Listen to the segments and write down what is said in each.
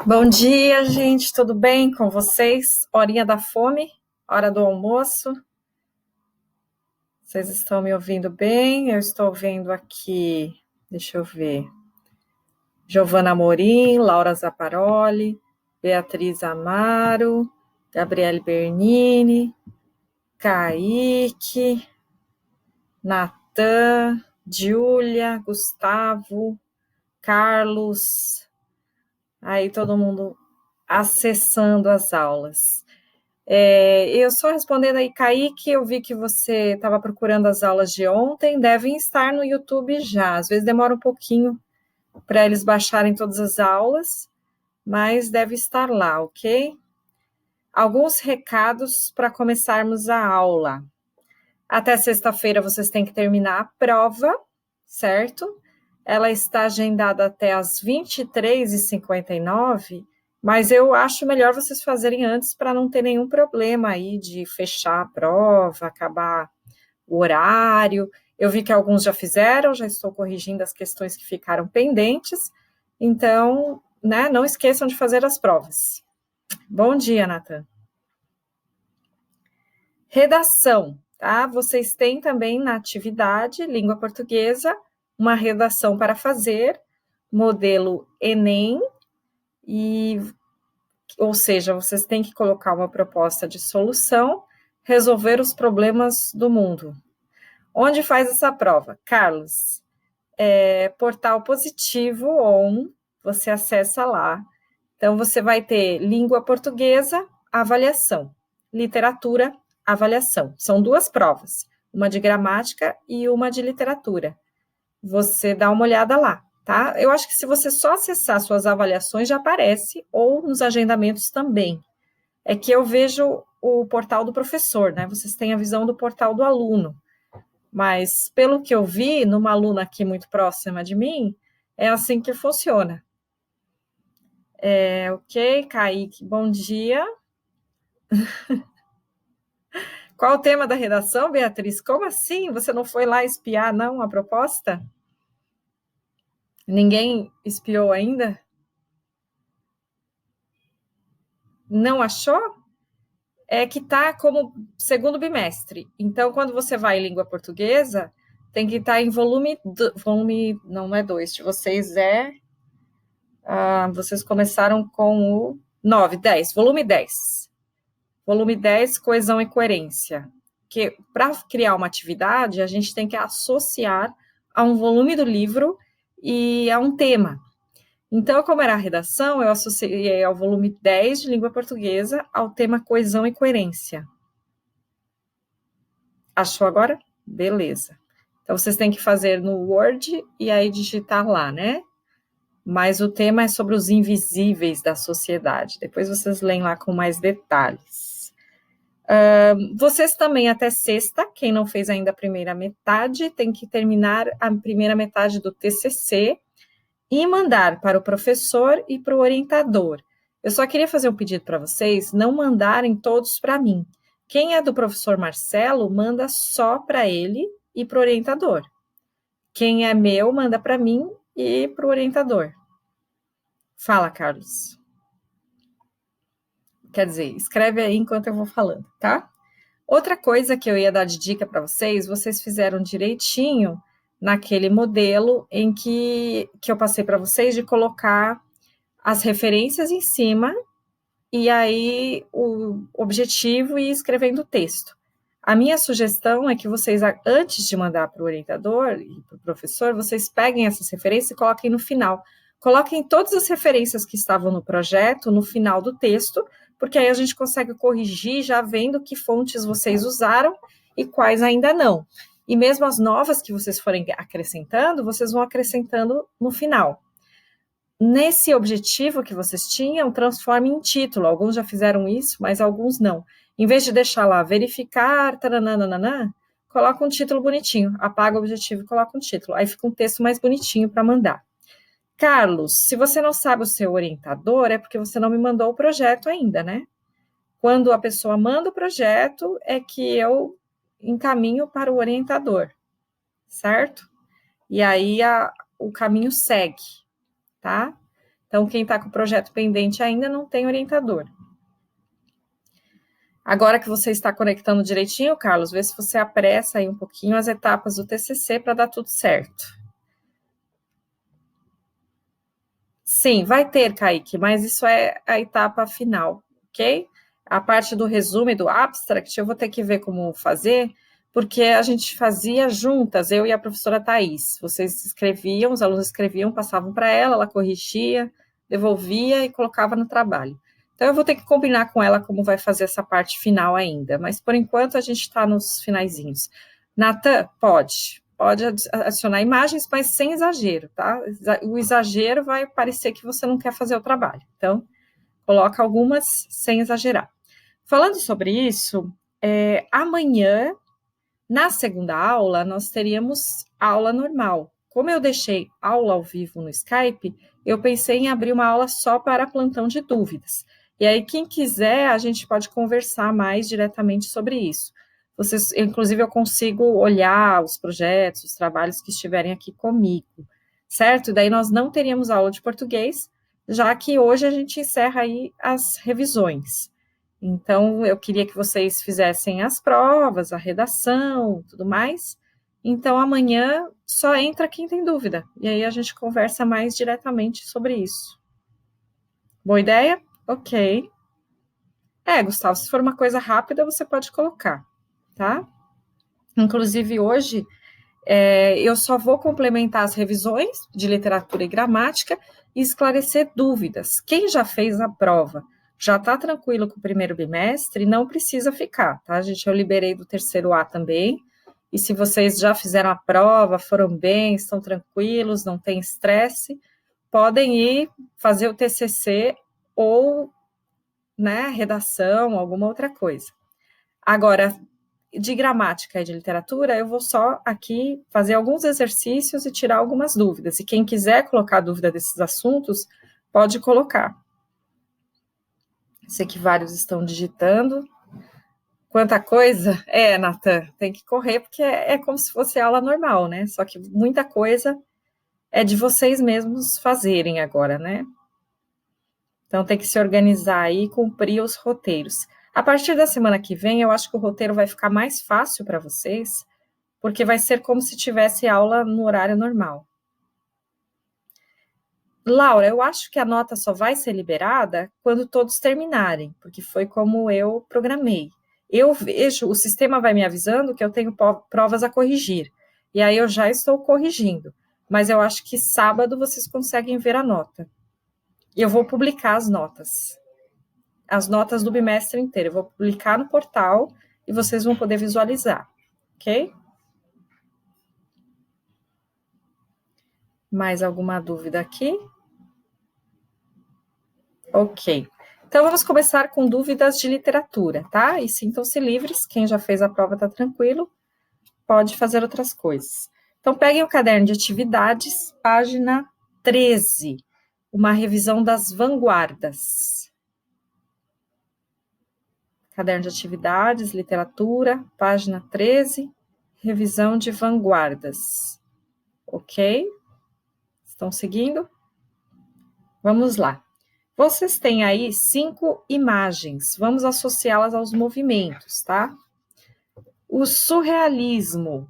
Bom dia, gente, tudo bem com vocês? Horinha da fome, hora do almoço. Vocês estão me ouvindo bem? Eu estou vendo aqui, deixa eu ver, Giovana Amorim, Laura Zaparoli, Beatriz Amaro, Gabriele Bernini, Kaique, Natan, Júlia, Gustavo, Carlos, aí todo mundo acessando as aulas. Eu só respondendo aí, Kaique, eu vi que você estava procurando as aulas de ontem, devem estar no YouTube já. Às vezes demora um pouquinho para eles baixarem todas as aulas, mas deve estar lá, ok? Alguns recados para começarmos a aula. Até sexta-feira vocês têm que terminar a prova, certo? Ela está agendada até as 23h59, mas eu acho melhor vocês fazerem antes para não ter nenhum problema aí de fechar a prova, acabar o horário. Eu vi que alguns já fizeram, já estou corrigindo as questões que ficaram pendentes, então, né, não esqueçam de fazer as provas. Bom dia, Natan. Redação, tá? Vocês têm também na atividade língua portuguesa uma redação para fazer, modelo Enem, ou seja, vocês têm que colocar uma proposta de solução, resolver os problemas do mundo. Onde faz essa prova? Carlos, portal Positivo On, você acessa lá. Então, você vai ter língua portuguesa, avaliação, literatura, avaliação. São duas provas, uma de gramática e uma de literatura. Você dá uma olhada lá, tá? Eu acho que se você só acessar suas avaliações, já aparece, ou nos agendamentos também. É que eu vejo o portal do professor, né? Vocês têm a visão do portal do aluno. Mas, pelo que eu vi, numa aluna aqui muito próxima de mim, é assim que funciona. Ok, Kaique, bom dia. Qual o tema da redação, Beatriz? Como assim? Você não foi lá espiar, não, a proposta? Ninguém espiou ainda? Não achou? É que está como segundo bimestre. Então, quando você vai em língua portuguesa, tem que estar em volume, não é 2, de vocês vocês começaram com o 9, 10, volume 10. Volume 10, coesão e coerência. Que para criar uma atividade, a gente tem que associar a um volume do livro e a um tema. Então, como era a redação, eu associei ao volume 10 de língua portuguesa ao tema coesão e coerência. Achou agora? Beleza. Então, vocês têm que fazer no Word e aí digitar lá, né? Mas o tema é sobre os invisíveis da sociedade. Depois vocês leem lá com mais detalhes. Vocês também, até sexta, quem não fez ainda a primeira metade, tem que terminar a primeira metade do TCC e mandar para o professor e para o orientador. Eu só queria fazer um pedido para vocês, não mandarem todos para mim. Quem é do professor Marcelo, manda só para ele e para o orientador. Quem é meu, manda para mim e para o orientador. Fala, Carlos. Quer dizer, escreve aí enquanto eu vou falando, tá? Outra coisa que eu ia dar de dica para vocês fizeram direitinho naquele modelo em que eu passei para vocês de colocar as referências em cima e aí o objetivo e escrevendo o texto. A minha sugestão é que vocês, antes de mandar para o orientador e para o professor, vocês peguem essas referências e coloquem no final. Coloquem todas as referências que estavam no projeto no final do texto, porque aí a gente consegue corrigir já vendo que fontes vocês usaram e quais ainda não. E mesmo as novas que vocês forem acrescentando, vocês vão acrescentando no final. Nesse objetivo que vocês tinham, transforme em título. Alguns já fizeram isso, mas alguns não. Em vez de deixar lá, verificar, taranana, coloca um título bonitinho. Apaga o objetivo e coloca um título. Aí fica um texto mais bonitinho para mandar. Carlos, se você não sabe o seu orientador, é porque você não me mandou o projeto ainda, né? Quando a pessoa manda o projeto, é que eu encaminho para o orientador, certo? E aí o caminho segue, tá? Então, quem está com o projeto pendente ainda não tem orientador. Agora que você está conectando direitinho, Carlos, vê se você apressa aí um pouquinho as etapas do TCC para dar tudo certo. Sim, vai ter, Kaique, mas isso é a etapa final, ok? A parte do resumo e do abstract, eu vou ter que ver como fazer, porque a gente fazia juntas, eu e a professora Thais. Vocês escreviam, os alunos escreviam, passavam para ela corrigia, devolvia e colocava no trabalho. Então, eu vou ter que combinar com ela como vai fazer essa parte final ainda, mas por enquanto a gente está nos finaizinhos. Natan, pode adicionar imagens, mas sem exagero, tá? O exagero vai parecer que você não quer fazer o trabalho. Então, coloca algumas sem exagerar. Falando sobre isso, amanhã, na segunda aula, nós teríamos aula normal. Como eu deixei aula ao vivo no Skype, eu pensei em abrir uma aula só para plantão de dúvidas. E aí, quem quiser, a gente pode conversar mais diretamente sobre isso. Vocês, inclusive, eu consigo olhar os projetos, os trabalhos que estiverem aqui comigo, certo? Daí nós não teríamos aula de português, já que hoje a gente encerra aí as revisões. Então, eu queria que vocês fizessem as provas, a redação, tudo mais. Então, amanhã só entra quem tem dúvida. E aí a gente conversa mais diretamente sobre isso. Boa ideia? Ok. Gustavo, se for uma coisa rápida, você pode colocar, tá? Inclusive, hoje, eu só vou complementar as revisões de literatura e gramática e esclarecer dúvidas. Quem já fez a prova já está tranquilo com o primeiro bimestre, não precisa ficar, tá, gente? Eu liberei do terceiro A também, e se vocês já fizeram a prova, foram bem, estão tranquilos, não tem estresse, podem ir fazer o TCC ou, né, redação, alguma outra coisa. Agora, de gramática e de literatura, eu vou só aqui fazer alguns exercícios e tirar algumas dúvidas. E quem quiser colocar dúvida desses assuntos, pode colocar. Sei que vários estão digitando. Quanta coisa! Natan, tem que correr, porque é como se fosse aula normal, né? Só que muita coisa é de vocês mesmos fazerem agora, né? Então, tem que se organizar aí e cumprir os roteiros. A partir da semana que vem, eu acho que o roteiro vai ficar mais fácil para vocês, porque vai ser como se tivesse aula no horário normal. Laura, eu acho que a nota só vai ser liberada quando todos terminarem, porque foi como eu programei. Eu vejo, o sistema vai me avisando que eu tenho provas a corrigir, e aí eu já estou corrigindo, mas eu acho que sábado vocês conseguem ver a nota. E eu vou publicar as notas do bimestre inteiro, eu vou publicar no portal e vocês vão poder visualizar, ok? Mais alguma dúvida aqui? Ok. Então, vamos começar com dúvidas de literatura, tá? E sintam-se livres, quem já fez a prova está tranquilo, pode fazer outras coisas. Então, peguem o caderno de atividades, página 13, uma revisão das vanguardas. Caderno de atividades, literatura, página 13, revisão de vanguardas. Ok? Estão seguindo? Vamos lá. Vocês têm aí 5 imagens, vamos associá-las aos movimentos, tá? O surrealismo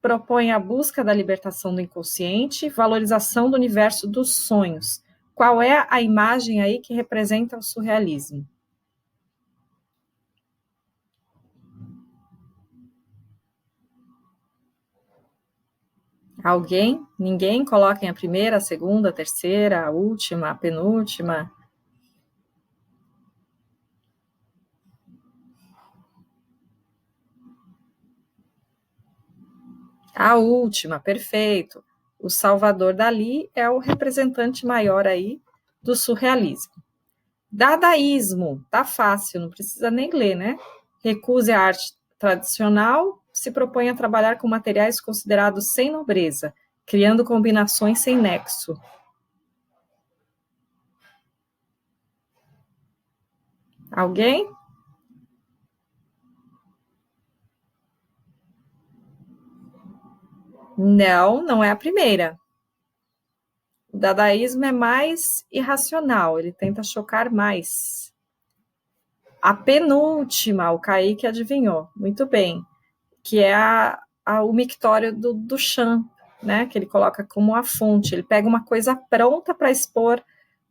propõe a busca da libertação do inconsciente, valorização do universo dos sonhos. Qual é a imagem aí que representa o surrealismo? Alguém? Ninguém? Coloquem a primeira, a segunda, a terceira, a última, a penúltima. A última, perfeito. O Salvador Dalí é o representante maior aí do surrealismo. Dadaísmo, tá fácil, não precisa nem ler, né? Recuse a arte tradicional, se propõe a trabalhar com materiais considerados sem nobreza, criando combinações sem nexo. Alguém? Não, não é a primeira. O dadaísmo é mais irracional, ele tenta chocar mais. A penúltima, o Kaique adivinhou, muito bem, que é o mictório do Duchamp, né, que ele coloca como a fonte, ele pega uma coisa pronta para expor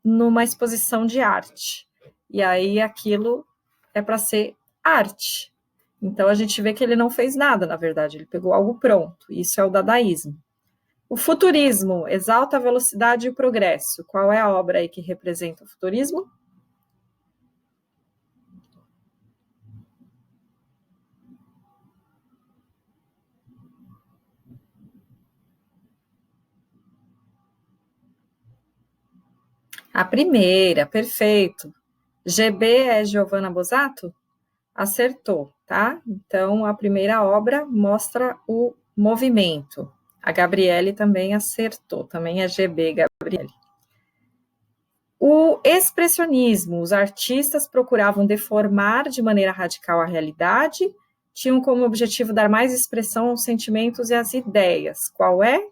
numa exposição de arte, e aí aquilo é para ser arte. Então a gente vê que ele não fez nada, na verdade, ele pegou algo pronto, isso é o dadaísmo. O futurismo exalta a velocidade e o progresso. Qual é a obra aí que representa o futurismo? A primeira, perfeito. GB é Giovanna Bosato? Acertou, tá? Então, a primeira obra mostra o movimento. A Gabriele também acertou, também é GB, Gabriele. O expressionismo, os artistas procuravam deformar de maneira radical a realidade, tinham como objetivo dar mais expressão aos sentimentos e às ideias. Qual é?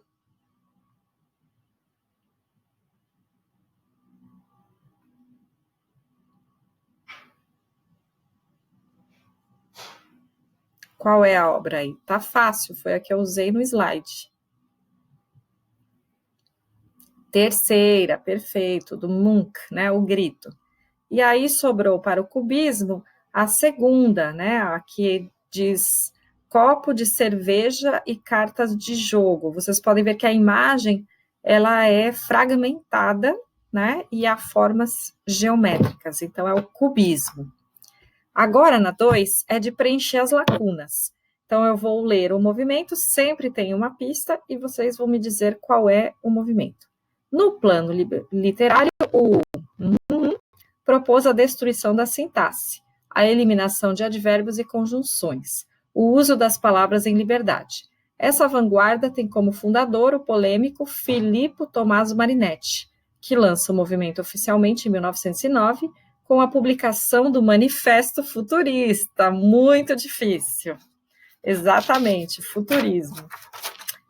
Qual é a obra aí? Tá fácil, foi a que eu usei no slide. Terceira, perfeito, do Munch, né, o Grito. E aí sobrou para o cubismo a segunda, né, a que diz copo de cerveja e cartas de jogo. Vocês podem ver que a imagem ela é fragmentada, né, e há formas geométricas. Então é o cubismo. Agora na 2 é de preencher as lacunas. Então eu vou ler o movimento, sempre tem uma pista e vocês vão me dizer qual é o movimento. No plano literário, o propôs a destruição da sintaxe, a eliminação de advérbios e conjunções, o uso das palavras em liberdade. Essa vanguarda tem como fundador o polêmico Filippo Tommaso Marinetti, que lança o movimento oficialmente em 1909, com a publicação do Manifesto Futurista. Muito difícil. Exatamente, futurismo.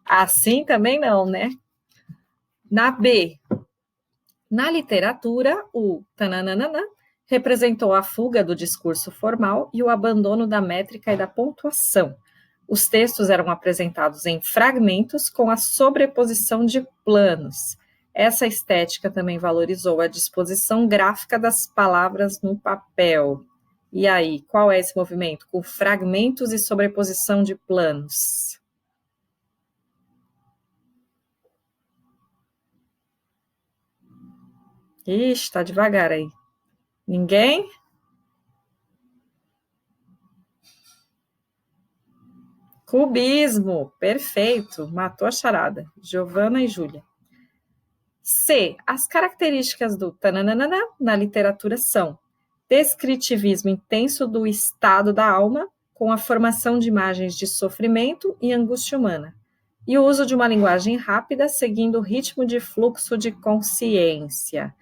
Assim também não, né? Na B, na literatura, o tananana representou a fuga do discurso formal e o abandono da métrica e da pontuação. Os textos eram apresentados em fragmentos com a sobreposição de planos. Essa estética também valorizou a disposição gráfica das palavras no papel. E aí, qual é esse movimento? Com fragmentos e sobreposição de planos. Ixi, tá devagar aí. Ninguém? Cubismo, perfeito, matou a charada. Giovana e Júlia. C. As características do tananana na literatura são descritivismo intenso do estado da alma, com a formação de imagens de sofrimento e angústia humana, e o uso de uma linguagem rápida, seguindo o ritmo de fluxo de consciência.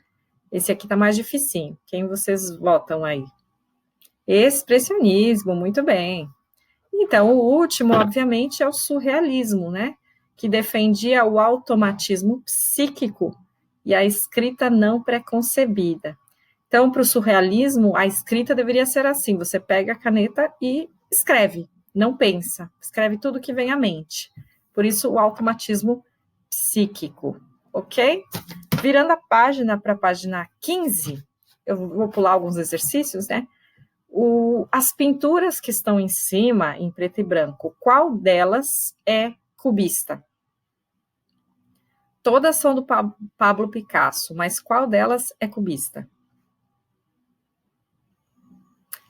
Esse aqui tá mais dificinho. Quem vocês votam aí? Expressionismo, muito bem. Então, o último, obviamente, é o surrealismo, né? Que defendia o automatismo psíquico e a escrita não preconcebida. Então, para o surrealismo, a escrita deveria ser assim: você pega a caneta e escreve, não pensa, escreve tudo que vem à mente. Por isso, o automatismo psíquico, ok? Virando a página para a página 15, eu vou pular alguns exercícios, né? As pinturas que estão em cima, em preto e branco, qual delas é cubista? Todas são do Pablo Picasso, mas qual delas é cubista?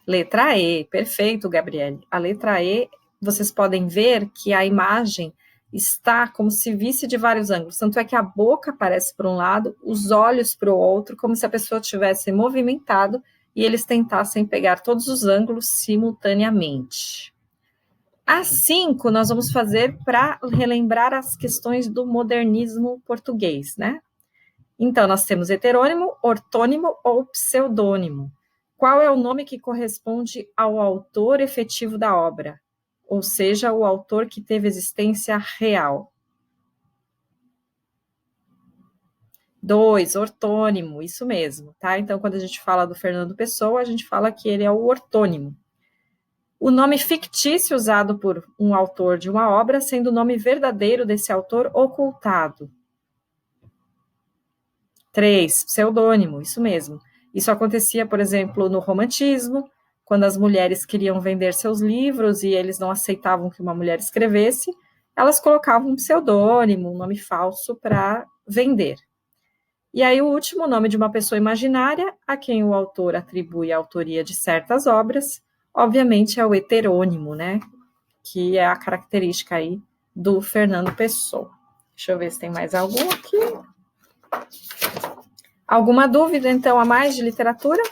Letra E, perfeito, Gabriele. A letra E, vocês podem ver que a imagem está como se visse de vários ângulos, tanto é que a boca aparece por um lado, os olhos para o outro, como se a pessoa tivesse movimentado e eles tentassem pegar todos os ângulos simultaneamente. Às 5, nós vamos fazer para relembrar as questões do modernismo português, né? Então, nós temos heterônimo, ortônimo ou pseudônimo. Qual é o nome que corresponde ao autor efetivo da obra? Ou seja, o autor que teve existência real. 2, ortônimo, isso mesmo, tá? Então, quando a gente fala do Fernando Pessoa, a gente fala que ele é o ortônimo. O nome fictício usado por um autor de uma obra, sendo o nome verdadeiro desse autor ocultado. 3, pseudônimo, isso mesmo. Isso acontecia, por exemplo, no romantismo, quando as mulheres queriam vender seus livros e eles não aceitavam que uma mulher escrevesse, elas colocavam um pseudônimo, um nome falso para vender. E aí o último, nome de uma pessoa imaginária, a quem o autor atribui a autoria de certas obras, obviamente é o heterônimo, né? Que é a característica aí do Fernando Pessoa. Deixa eu ver se tem mais algum aqui. Alguma dúvida, então, a mais de literatura?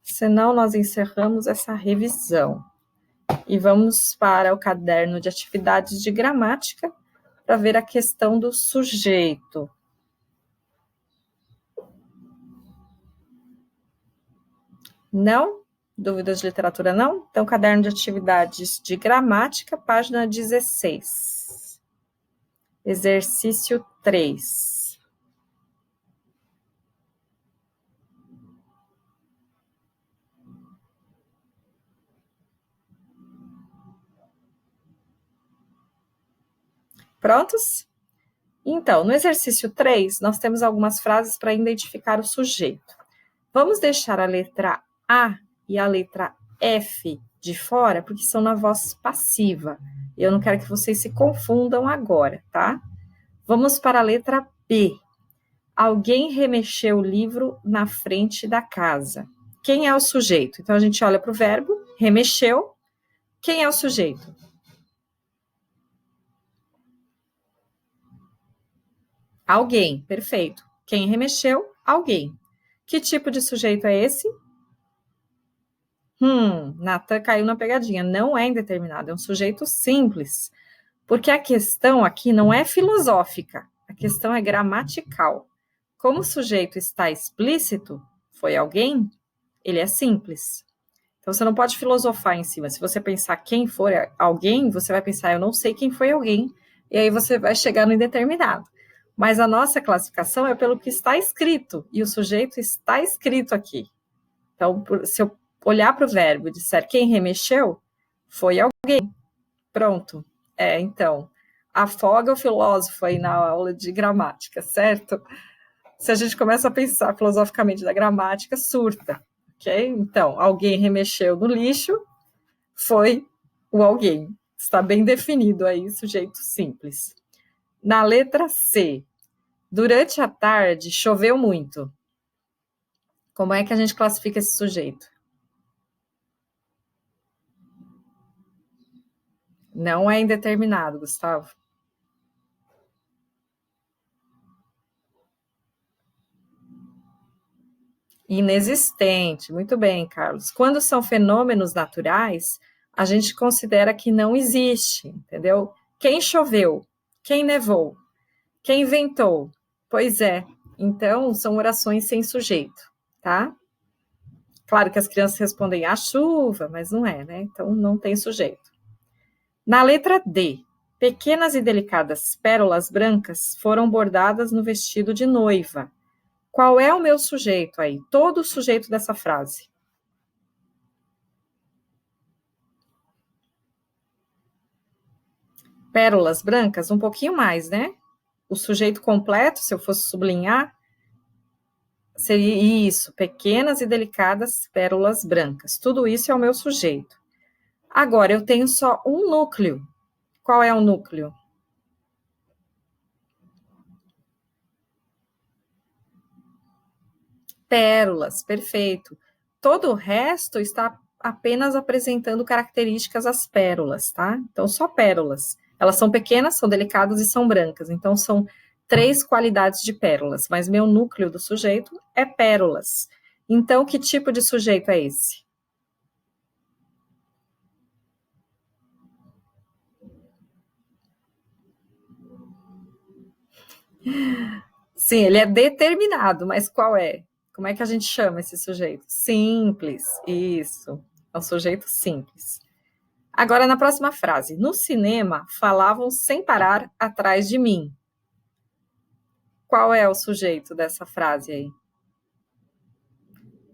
Senão, nós encerramos essa revisão. E vamos para o caderno de atividades de gramática para ver a questão do sujeito. Não? Dúvidas de literatura não? Então, caderno de atividades de gramática, página 16. Exercício 3. Prontos? Então, no exercício 3, nós temos algumas frases para identificar o sujeito. Vamos deixar a letra A e a letra F de fora, porque são na voz passiva. Eu não quero que vocês se confundam agora, tá? Vamos para a letra B. Alguém remexeu o livro na frente da casa. Quem é o sujeito? Então, a gente olha para o verbo, remexeu. Quem é o sujeito? Alguém, perfeito. Quem remexeu? Alguém. Que tipo de sujeito é esse? Natan caiu na pegadinha. Não é indeterminado, é um sujeito simples. Porque a questão aqui não é filosófica, a questão é gramatical. Como o sujeito está explícito, foi alguém, ele é simples. Então, você não pode filosofar em cima. Se você pensar quem for alguém, você vai pensar, eu não sei quem foi alguém, e aí você vai chegar no indeterminado. Mas a nossa classificação é pelo que está escrito, e o sujeito está escrito aqui. Então, se eu olhar para o verbo e disser quem remexeu, foi alguém. Pronto. Então, afoga o filósofo aí na aula de gramática, certo? Se a gente começa a pensar filosoficamente da gramática, surta, ok? Então, alguém remexeu no lixo, foi o alguém. Está bem definido aí, sujeito simples. Na letra C, durante a tarde choveu muito. Como é que a gente classifica esse sujeito? Não é indeterminado, Gustavo. Inexistente, muito bem, Carlos. Quando são fenômenos naturais, a gente considera que não existe, entendeu? Quem choveu? Quem nevou? Quem ventou? Pois é. Então, são orações sem sujeito, tá? Claro que as crianças respondem a chuva, mas não é, né? Então, não tem sujeito. Na letra D, pequenas e delicadas pérolas brancas foram bordadas no vestido de noiva. Qual é o meu sujeito aí? Todo o sujeito dessa frase. Pérolas brancas, um pouquinho mais, né? O sujeito completo, se eu fosse sublinhar, seria isso, pequenas e delicadas pérolas brancas. Tudo isso é o meu sujeito. Agora, eu tenho só um núcleo. Qual é o núcleo? Pérolas, perfeito. Todo o resto está apenas apresentando características às pérolas, tá? Então, só pérolas. Elas são pequenas, são delicadas e são brancas. Então, são 3 qualidades de pérolas, mas meu núcleo do sujeito é pérolas. Então, que tipo de sujeito é esse? Sim, ele é determinado, mas qual é? Como é que a gente chama esse sujeito? Simples, isso. É um sujeito simples. Agora, na próxima frase. No cinema, falavam sem parar atrás de mim. qual é o sujeito dessa frase aí?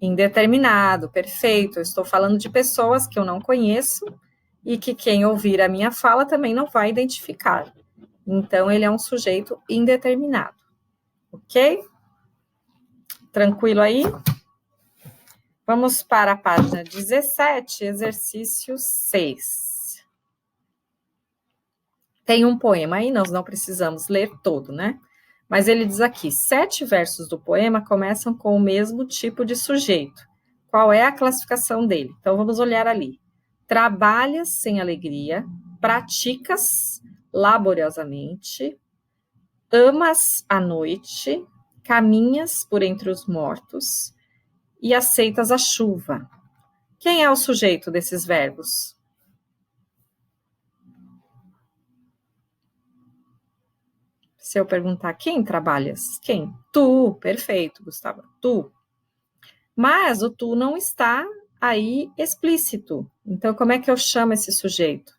Indeterminado, perfeito. Eu estou falando de pessoas que eu não conheço e que quem ouvir a minha fala também não vai identificar. Então, ele é um sujeito indeterminado. Ok? Tranquilo aí? Vamos para a página 17, exercício 6. Tem um poema aí, nós não precisamos ler todo, né? Mas ele diz aqui, 7 versos do poema começam com o mesmo tipo de sujeito. Qual é a classificação dele? Então, vamos olhar ali. Trabalhas sem alegria, praticas laboriosamente, amas a noite, caminhas por entre os mortos e aceitas a chuva. Quem é o sujeito desses verbos? Se eu perguntar quem trabalhas? Quem? Tu, perfeito, Gustavo, tu. Mas o tu não está aí explícito. Então, como é que eu chamo esse sujeito?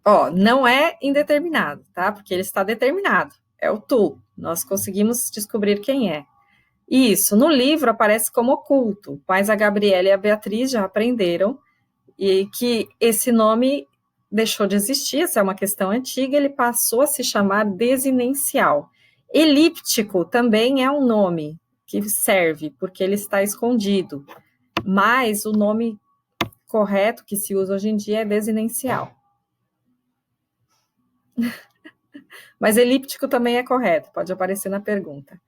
Ó, não é indeterminado, tá? Porque ele está determinado. É o tu. Nós conseguimos descobrir quem é. Isso, no livro aparece como oculto, mas a Gabriela e a Beatriz já aprenderam e que esse nome deixou de existir, essa é uma questão antiga, ele passou a se chamar desinencial. Elíptico também é um nome que serve, porque ele está escondido, mas o nome correto que se usa hoje em dia é desinencial. Mas elíptico também é correto, pode aparecer na pergunta.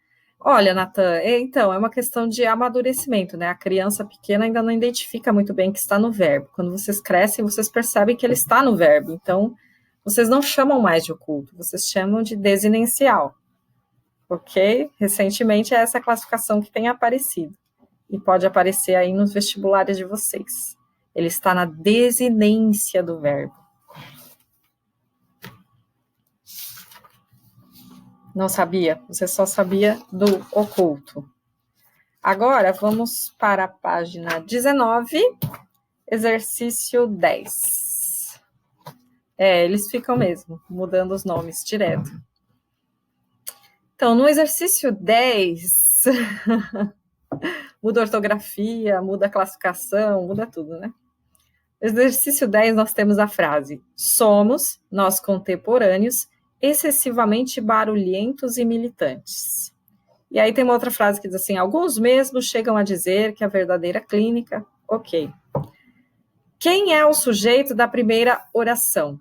Olha, Natan, então, é uma questão de amadurecimento, né? A criança pequena ainda não identifica muito bem que está no verbo. Quando vocês crescem, vocês percebem que ele está no verbo. Então, vocês não chamam mais de oculto, vocês chamam de desinencial. Ok? Recentemente é essa classificação que tem aparecido. E pode aparecer aí nos vestibulares de vocês. Ele está na desinência do verbo. Não sabia? Você só sabia do oculto. Agora, vamos para a página 19, exercício 10. Eles ficam mesmo, mudando os nomes direto. Então, no exercício 10, muda a ortografia, muda a classificação, muda tudo, né? No exercício 10, nós temos a frase: somos, nós contemporâneos, excessivamente barulhentos e militantes. E aí tem uma outra frase que diz assim, alguns mesmos chegam a dizer que a verdadeira clínica, ok. Quem é o sujeito da primeira oração?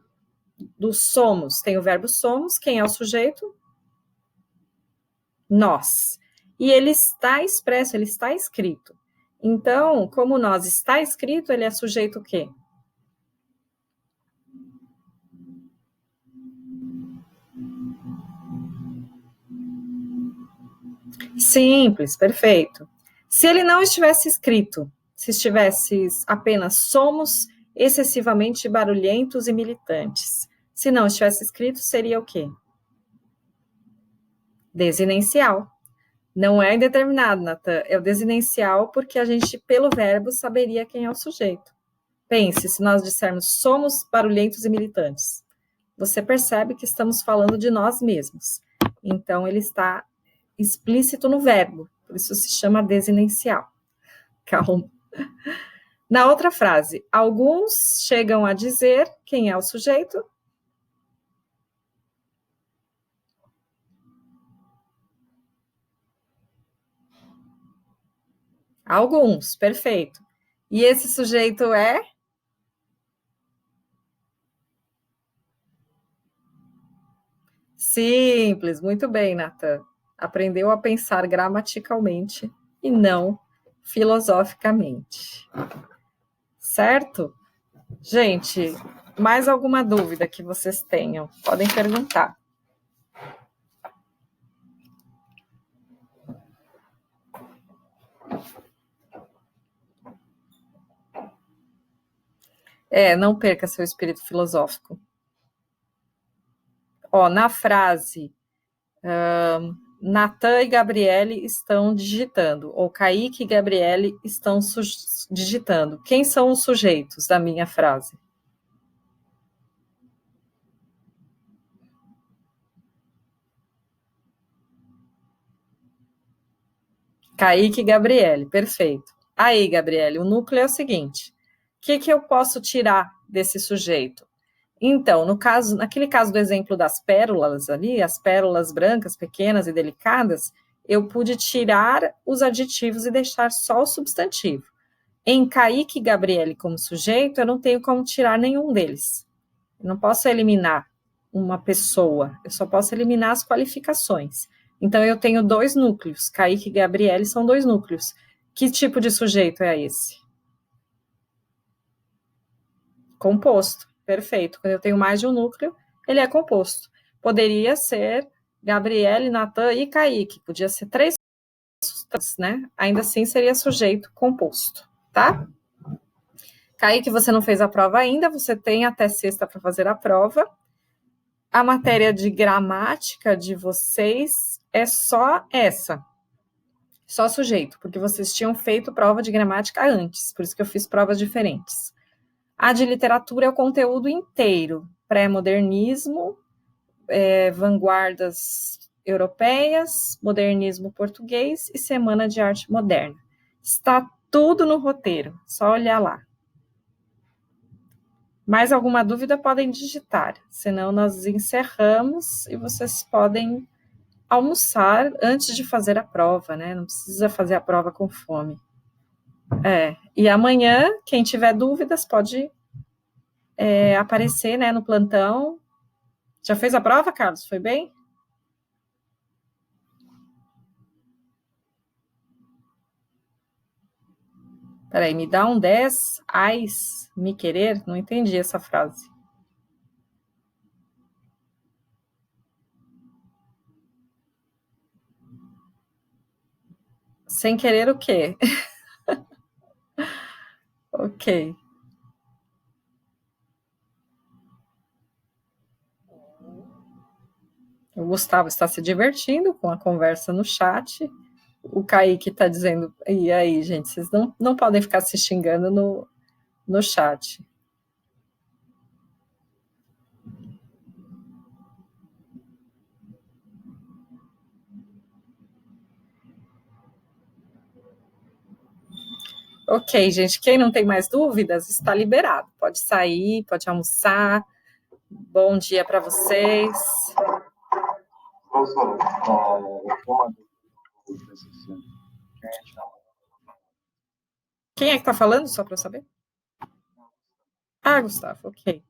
Do somos, tem o verbo somos, quem é o sujeito? Nós. E ele está expresso, ele está escrito. Então, como nós está escrito, ele é sujeito o quê? Simples, perfeito. Se ele não estivesse escrito, se estivesse apenas somos excessivamente barulhentos e militantes. Se não estivesse escrito, seria o quê? Desinencial. Não é indeterminado, Natan, é o desinencial porque a gente, pelo verbo, saberia quem é o sujeito. Pense, se nós dissermos somos barulhentos e militantes, você percebe que estamos falando de nós mesmos. Então, ele está explícito no verbo, por isso se chama desinencial. Calma. Na outra frase, alguns chegam a dizer quem é o sujeito. Alguns, perfeito. E esse sujeito é? Simples, muito bem, Natan. Aprendeu a pensar gramaticalmente e não filosoficamente. Certo? Gente, mais alguma dúvida que vocês tenham? Podem perguntar. Não perca seu espírito filosófico. Ó, na frase, Natan e Gabriele estão digitando, ou Kaique e Gabriele estão digitando. Quem são os sujeitos da minha frase? Kaique e Gabriele, perfeito. Aí, Gabriele, o núcleo é o seguinte: o que, que eu posso tirar desse sujeito? Então, no caso, naquele caso do exemplo das pérolas ali, as pérolas brancas, pequenas e delicadas, eu pude tirar os adjetivos e deixar só o substantivo. Em Kaique e Gabriele como sujeito, eu não tenho como tirar nenhum deles. Eu não posso eliminar uma pessoa, eu só posso eliminar as qualificações. Então, eu tenho dois núcleos. Kaique e Gabriele são dois núcleos. Que tipo de sujeito é esse? Composto. Perfeito. Quando eu tenho mais de um núcleo, ele é composto. Poderia ser Gabriele, Natan e Kaique. Podia ser três, né? Ainda assim seria sujeito composto, tá? Kaique, você não fez a prova ainda, você tem até sexta para fazer a prova. A matéria de gramática de vocês é só essa, só sujeito, porque vocês tinham feito prova de gramática antes, por isso que eu fiz provas diferentes. A de literatura é o conteúdo inteiro, pré-modernismo, vanguardas europeias, modernismo português e semana de arte moderna. Está tudo no roteiro, só olhar lá. Mais alguma dúvida podem digitar, senão nós encerramos e vocês podem almoçar antes de fazer a prova, né? Não precisa fazer a prova com fome. E amanhã, quem tiver dúvidas pode aparecer, né, no plantão. Já fez a prova, Carlos? Foi bem? Peraí, me dá um 10, ais, me querer? Não entendi essa frase. Sem querer o quê? Ok. O Gustavo está se divertindo com a conversa no chat. O Kaique está dizendo, e aí, gente, vocês não podem ficar se xingando no chat. Ok, gente, quem não tem mais dúvidas está liberado. Pode sair, pode almoçar. Bom dia para vocês. Professora, uma dúvida assim, que a gente não. Quem é que está falando, só para eu saber? Ah, Gustavo, ok.